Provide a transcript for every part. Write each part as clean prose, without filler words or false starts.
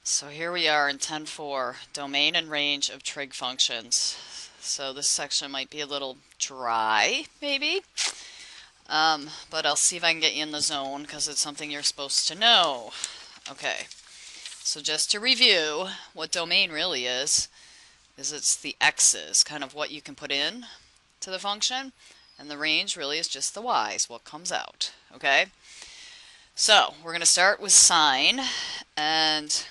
So here we are in 10.4, domain and range of trig functions. So this section might be a little dry, maybe, but I'll see if I can get you in the zone because it's something you're supposed to know. Okay, so just to review, what domain really is it's the x's, kind of what you can put in to the function, and the range really is just the y's, what comes out. Okay, so we're going to start with sine, and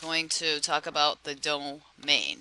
going to talk about the domain.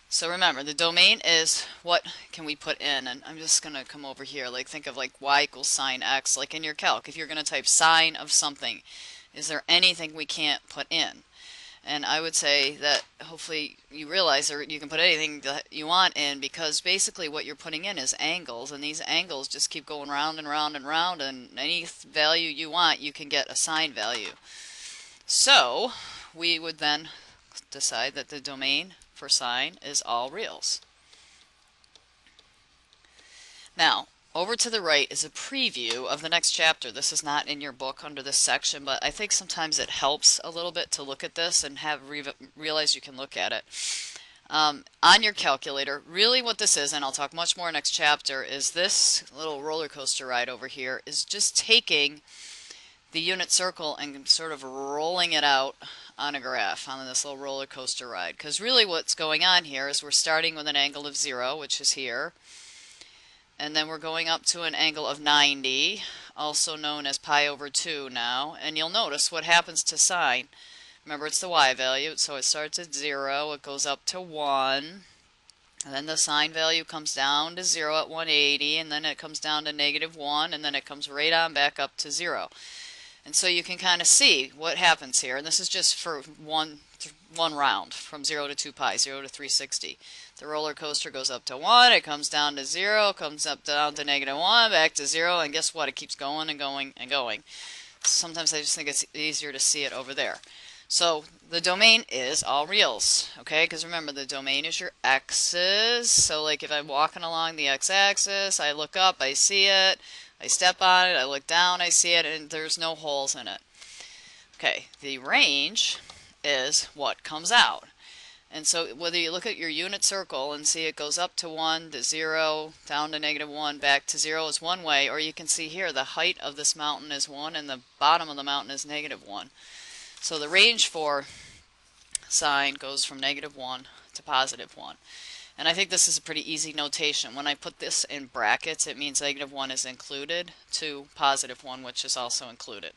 So remember, the domain is what can we put in, and I'm just going to come over here, like think of like y equals sine x, like in your calc. If you're going to type sine of something, is there anything we can't put in? And I would say that hopefully you realize that you can put anything that you want in, because basically what you're putting in is angles, and these angles just keep going round and round and round, and any value you want you can get a sine value. So we would then decide that the domain for sine is all reals. Now, over to the right is a preview of the next chapter. This is not in your book under this section, but I think sometimes it helps a little bit to look at this and realize you can look at it. On your calculator, really what this is, and I'll talk much more next chapter, is this little roller coaster ride over here is just taking the unit circle and sort of rolling it out on a graph on this little roller coaster ride. Because really what's going on here is we're starting with an angle of 0, which is here, and then we're going up to an angle of 90, also known as pi over 2 now, and you'll notice what happens to sine. Remember, it's the y value, so it starts at 0, it goes up to 1, and then the sine value comes down to 0 at 180, and then it comes down to -1, and then it comes right on back up to 0. And so you can kind of see what happens here, and this is just for one round, from 0 to 2 pi, 0 to 360. The roller coaster goes up to 1, it comes down to 0, comes up down to -1, back to 0, and guess what? It keeps going and going and going. Sometimes I just think it's easier to see it over there. So the domain is all reals, okay? Because remember, the domain is your x's. So like if I'm walking along the x-axis, I look up, I see it. I step on it, I look down, I see it, and there's no holes in it. Okay, the range is what comes out. And so whether you look at your unit circle and see it goes up to 1, to 0, down to -1, back to 0 is one way, or you can see here the height of this mountain is 1 and the bottom of the mountain is -1. So the range for sine goes from -1 to +1. And I think this is a pretty easy notation. When I put this in brackets, it means -1 is included to +1, which is also included.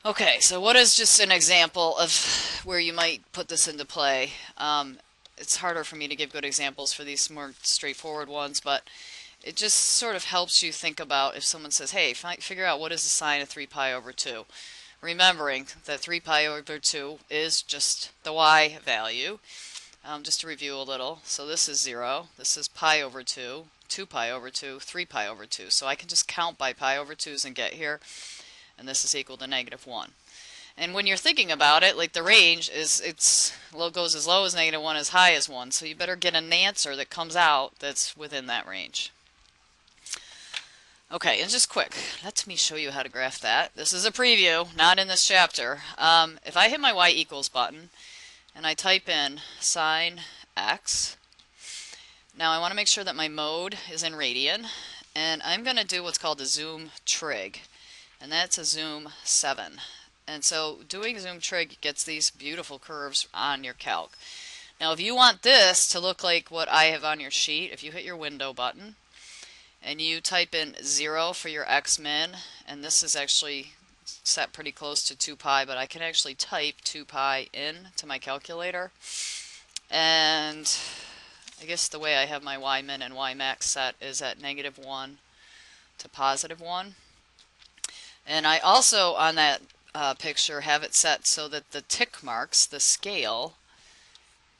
Okay, so what is just an example of where you might put this into play? It's harder for me to give good examples for these more straightforward ones, but it just sort of helps you think about if someone says, hey, figure out what is the sine of 3 pi over 2. Remembering that 3 pi over 2 is just the y value. Just to review a little, so this is 0, this is pi over 2, 2 pi over 2, 3 pi over 2. So I can just count by pi over 2's and get here, and this is equal to -1. And when you're thinking about it, like the range is, goes as low as -1, as high as 1, so you better get an answer that comes out that's within that range. Okay, and just quick, let me show you how to graph that. This is a preview, not in this chapter. If I hit my y equals button, and I type in sine x. Now I want to make sure that my mode is in radian, and I'm going to do what's called a zoom trig, and that's a zoom 7. And so doing zoom trig gets these beautiful curves on your calc. Now if you want this to look like what I have on your sheet, if you hit your window button and you type in 0 for your x min, and this is actually set pretty close to 2 pi, but I can actually type 2 pi in to my calculator, and I guess the way I have my y min and y max set is at -1 to +1. And I also on that picture have it set so that the tick marks, the scale,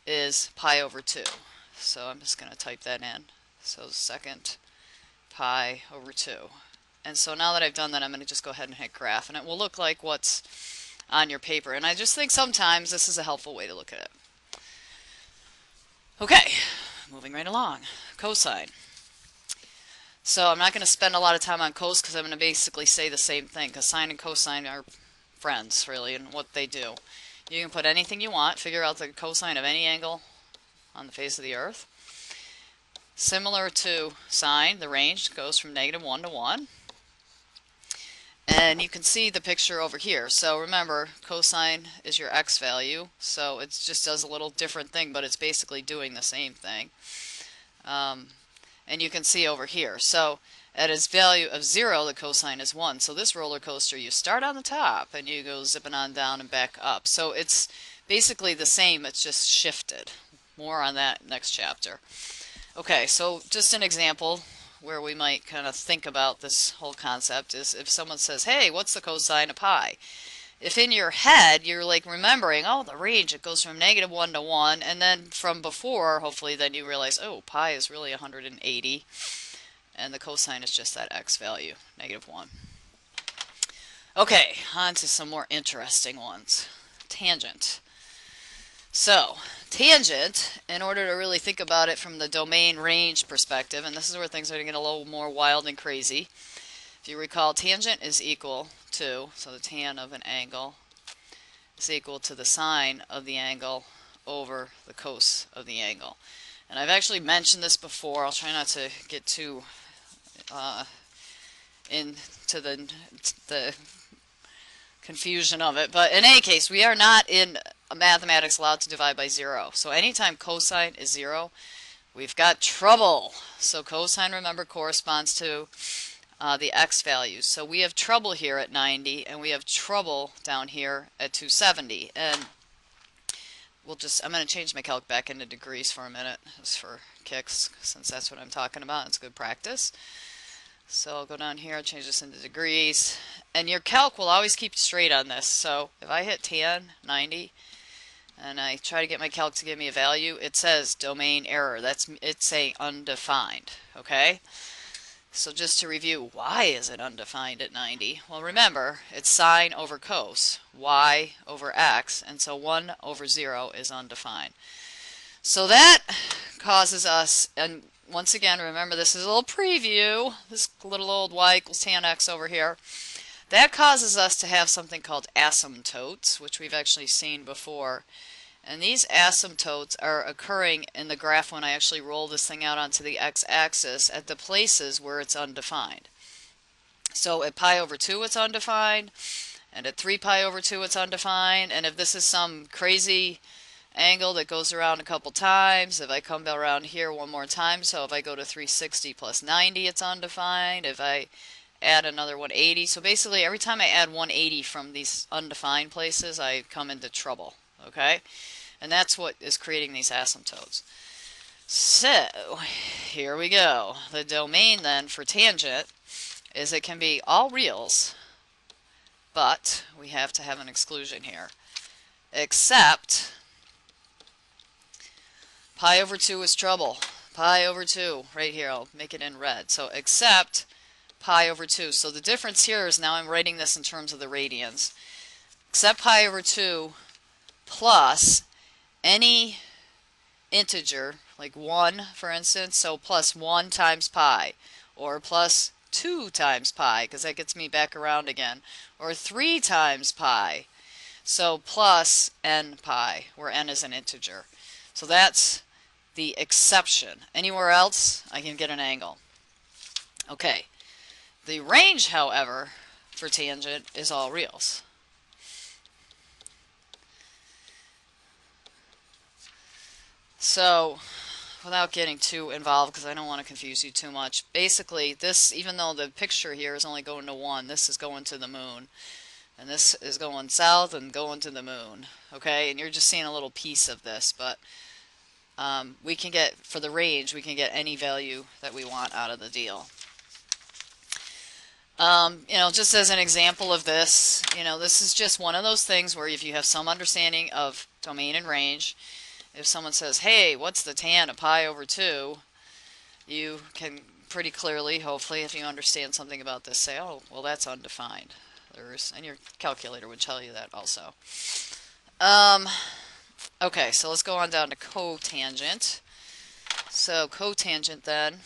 is pi over 2. So I'm just going to type that in. So second pi over 2. And so now that I've done that, I'm going to just go ahead and hit graph, and it will look like what's on your paper. And I just think sometimes this is a helpful way to look at it. Okay, moving right along. Cosine. So I'm not going to spend a lot of time on cos because I'm going to basically say the same thing, because sine and cosine are friends, really, and what they do. You can put anything you want, figure out the cosine of any angle on the face of the earth. Similar to sine, the range goes from -1 to 1. And you can see the picture over here. So remember, cosine is your x value, so it just does a little different thing, but it's basically doing the same thing. And you can see over here. So at its value of 0, the cosine is 1. So this roller coaster, you start on the top and you go zipping on down and back up. So it's basically the same, it's just shifted. More on that next chapter. Okay, so just an example where we might kind of think about this whole concept is if someone says, hey, what's the cosine of pi? If in your head you're like remembering, oh, the range, it goes from -1 to 1, and then from before, hopefully then you realize, oh, pi is really 180, and the cosine is just that x value, -1. Okay, on to some more interesting ones. Tangent. So, tangent, in order to really think about it from the domain range perspective, and this is where things are going to get a little more wild and crazy. If you recall, tangent is equal to, so the tan of an angle is equal to the sine of the angle over the cos of the angle. And I've actually mentioned this before. I'll try not to get too into the confusion of it, but in any case, we are not in mathematics allowed to divide by 0. So anytime cosine is 0, we've got trouble. So cosine, remember, corresponds to the x values. So we have trouble here at 90, and we have trouble down here at 270. And I'm going to change my calc back into degrees for a minute, just for kicks, since that's what I'm talking about. It's good practice. So I'll go down here, change this into degrees, and your calc will always keep straight on this. So if I hit tan 90 and I try to get my calc to give me a value, it says domain error. It's saying undefined. Okay? So just to review, why is it undefined at 90? Well, remember, it's sine over cos, y over x, and so 1 over 0 is undefined. So that causes us, and once again, remember this is a little preview, this little old y equals tan x over here. That causes us to have something called asymptotes, which we've actually seen before. And these asymptotes are occurring in the graph when I actually roll this thing out onto the x-axis at the places where it's undefined. So at pi over 2 it's undefined, and at 3 pi over 2 it's undefined, and if this is some crazy angle that goes around a couple times, if I come around here one more time, so if I go to 360 plus 90 it's undefined, if I add another 180, so basically every time I add 180 from these undefined places I come into trouble, okay? And that's what is creating these asymptotes. So here we go. The domain then for tangent is it can be all reals, but we have to have an exclusion here, except pi over 2 is trouble. Pi over 2, right here, I'll make it in red. So except pi over 2. So the difference here is now I'm writing this in terms of the radians. Except pi over 2 plus any integer, like 1 for instance, so plus 1 times pi, or plus 2 times pi, because that gets me back around again, or 3 times pi, so plus n pi, where n is an integer. So that's the exception. Anywhere else, I can get an angle. Okay. The range, however, for tangent is all reals. So, without getting too involved, because I don't want to confuse you too much, basically this, even though the picture here is only going to 1, this is going to the moon. And this is going south and going to the moon. Okay, and you're just seeing a little piece of this, but we can get, for the range, we can get any value that we want out of the deal. You know, just as an example of this, you know, this is just one of those things where if you have some understanding of domain and range, if someone says, hey, what's the tan of pi over 2, you can pretty clearly, hopefully, if you understand something about this, say, oh, well, that's undefined. And your calculator would tell you that also. Okay, so let's go on down to cotangent. So cotangent then,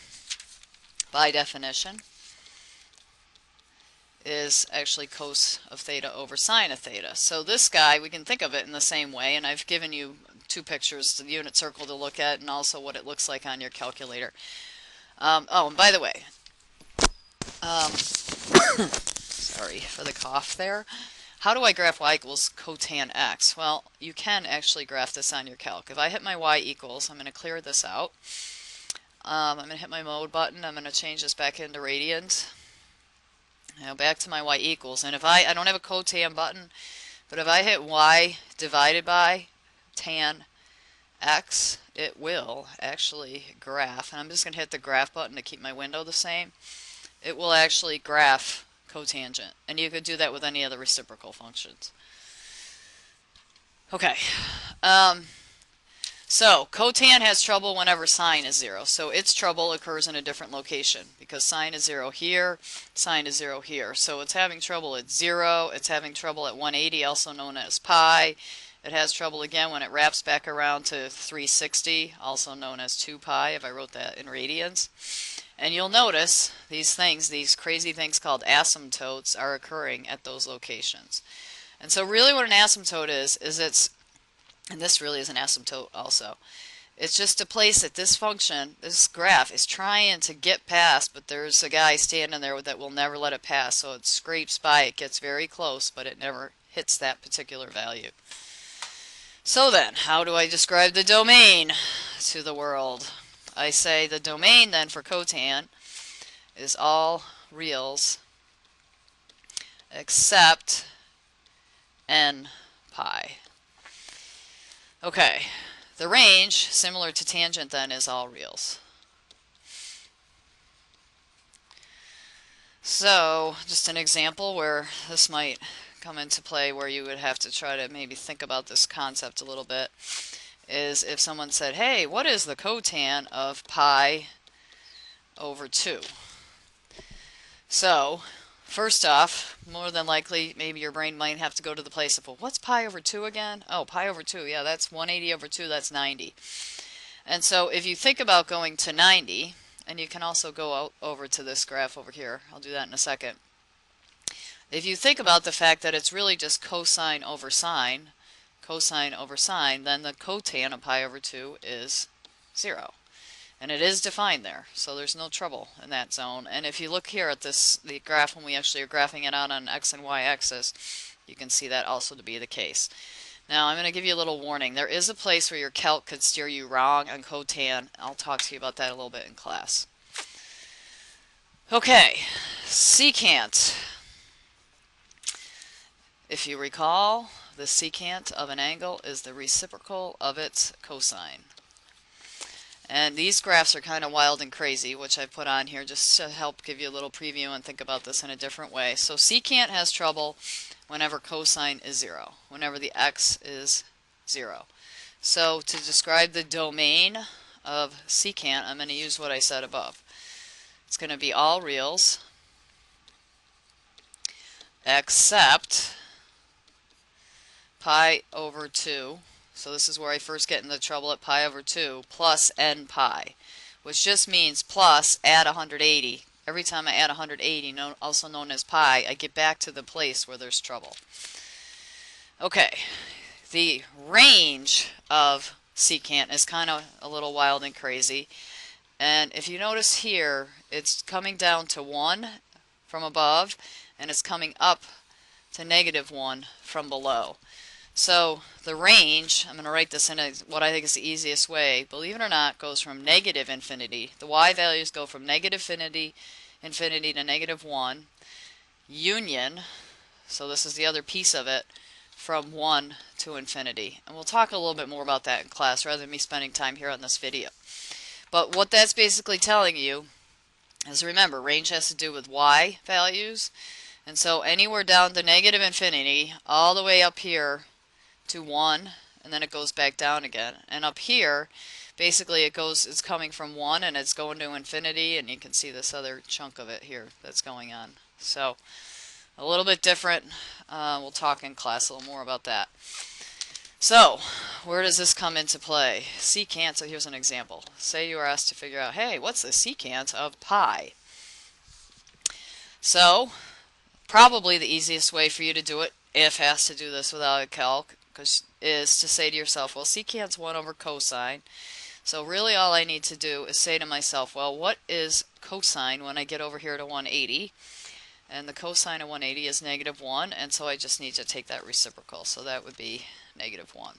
by definition, is actually cos of theta over sine of theta. So this guy, we can think of it in the same way, and I've given you two pictures, the unit circle to look at and also what it looks like on your calculator. Oh, and by the way, sorry for the cough there. How do I graph y equals cotan x? Well, you can actually graph this on your calc. If I hit my y equals, I'm going to clear this out. I'm going to hit my mode button. I'm going to change this back into radians. Now back to my y equals. And if I don't have a cotan button, but if I hit y divided by tan x, it will actually graph. And I'm just going to hit the graph button to keep my window the same. It will actually graph cotangent. And you could do that with any of the reciprocal functions. Okay. So cotan has trouble whenever sine is 0. So its trouble occurs in a different location because sine is 0 here, sine is 0 here. So it's having trouble at 0, it's having trouble at 180, also known as pi. It has trouble again when it wraps back around to 360, also known as 2 pi, if I wrote that in radians. And you'll notice these things, these crazy things called asymptotes, are occurring at those locations. And so really what an asymptote is it's, and this really is an asymptote also, it's just a place that this function, this graph, is trying to get past, but there's a guy standing there that will never let it pass, so it scrapes by, it gets very close, but it never hits that particular value. So then, how do I describe the domain to the world? I say the domain then for cotan is all reals except n pi. Okay, the range, similar to tangent then, is all reals. So, just an example where this might come into play where you would have to try to maybe think about this concept a little bit is if someone said, hey, what is the cotan of pi over 2? So, first off, more than likely, maybe your brain might have to go to the place of, well, what's pi over 2 again? Oh, pi over 2, yeah, that's 180 over 2, that's 90. And so if you think about going to 90, and you can also go out over to this graph over here, I'll do that in a second. If you think about the fact that it's really just cosine over sine, then the cotan of pi over 2 is 0. And it is defined there, so there's no trouble in that zone. And if you look here at this, the graph when we actually are graphing it out on x and y axis, you can see that also to be the case. Now I'm going to give you a little warning. There is a place where your calc could steer you wrong on cotan. I'll talk to you about that a little bit in class. Okay, secant. If you recall, the secant of an angle is the reciprocal of its cosine. And these graphs are kind of wild and crazy, which I've put on here just to help give you a little preview and think about this in a different way. So secant has trouble whenever cosine is 0, whenever the x is 0. So to describe the domain of secant, I'm going to use what I said above. It's going to be all reals except pi over 2. So this is where I first get into trouble at pi over 2 plus n pi, which just means plus add 180. Every time I add 180, also known as pi, I get back to the place where there's trouble. Okay, the range of secant is kind of a little wild and crazy. And if you notice here, it's coming down to 1 from above, and it's coming up to -1 from below. So the range, I'm going to write this in what I think is the easiest way, believe it or not, goes from negative infinity. The y values go from negative infinity to -1, union, so this is the other piece of it, from 1 to infinity. And we'll talk a little bit more about that in class rather than me spending time here on this video. But what that's basically telling you is, remember, range has to do with y values. And so anywhere down to negative infinity, all the way up here to 1, and then it goes back down again. And up here, basically it's coming from 1 and it's going to infinity, and you can see this other chunk of it here that's going on. So a little bit different. We'll talk in class a little more about that. So where does this come into play? Secant, so here's an example. Say you are asked to figure out, hey, what's the secant of pi? So Probably the easiest way for you to do it, if has to do this without a calc, is to say to yourself, well, secant's 1 over cosine. So really all I need to do is say to myself, well, what is cosine when I get over here to 180? And the cosine of 180 is -1, and so I just need to take that reciprocal. So that would be -1.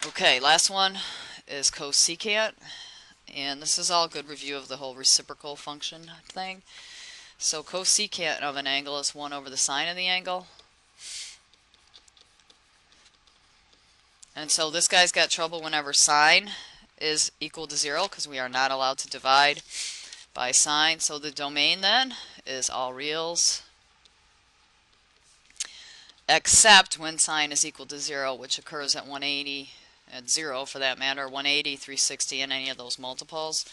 Okay, last one is cosecant. And this is all a good review of the whole reciprocal function thing. So cosecant of an angle is 1 over the sine of the angle. And so this guy's got trouble whenever sine is equal to 0, because we are not allowed to divide by sine. So the domain then is all reals, except when sine is equal to 0, which occurs at 180, at 0 for that matter, 180, 360, and any of those multiples.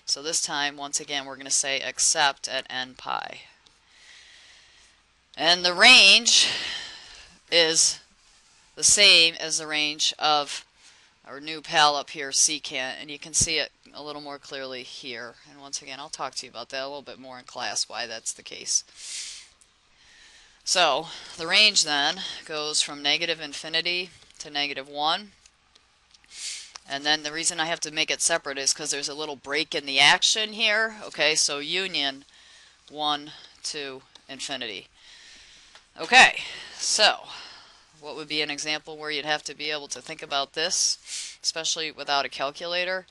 So this time, once again, we're going to say except at n pi. And the range is the same as the range of our new pal up here, secant, and you can see it a little more clearly here. And once again, I'll talk to you about that a little bit more in class, why that's the case. So the range then goes from -infinity to -1. And then the reason I have to make it separate is because there's a little break in the action here. Okay, so union 1 to infinity. Okay, so what would be an example where you'd have to be able to think about this, especially without a calculator?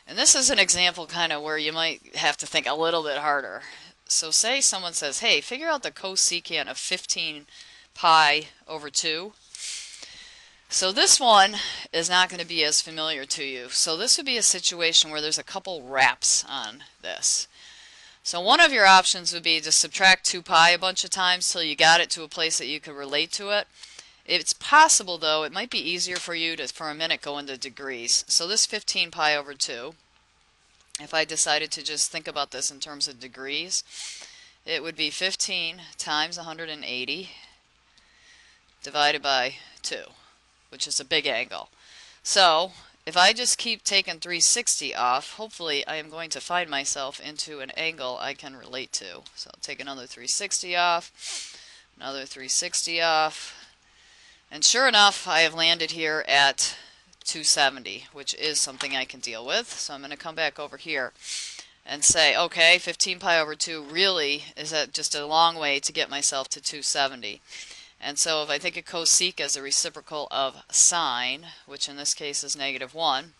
And this is an example kind of where you might have to think a little bit harder. So say someone says, hey, figure out the cosecant of 15 pi over 2. So this one is not going to be as familiar to you. So this would be a situation where there's a couple wraps on this. So one of your options would be to subtract 2 pi a bunch of times till you got it to a place that you could relate to it. It's possible, though, it might be easier for you to, for a minute, go into degrees. So this 15 pi over 2, if I decided to just think about this in terms of degrees, it would be 15 times 180 divided by 2, which is a big angle. So if I just keep taking 360 off, hopefully I am going to find myself into an angle I can relate to. So I'll take another 360 off, another 360 off, and sure enough, I have landed here at 270, which is something I can deal with. So I'm going to come back over here and say, okay, 15 pi over 2 really is just a long way to get myself to 270. And so if I think of cosec as a reciprocal of sine, which in this case is -1,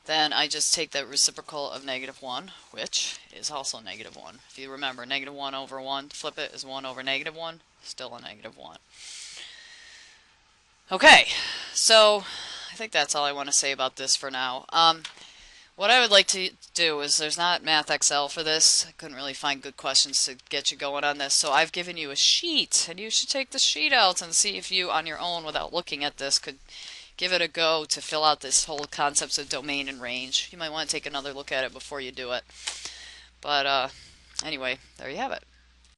then I just take the reciprocal of -1, which is also -1. If you remember, -1 over 1, flip it, is 1 over -1, still a -1. Okay, so I think that's all I want to say about this for now. What I would like to do is, there's not MathXL for this. I couldn't really find good questions to get you going on this, so I've given you a sheet, and you should take the sheet out and see if you, on your own, without looking at this, could give it a go to fill out this whole concepts of domain and range. You might want to take another look at it before you do it. But anyway, there you have it.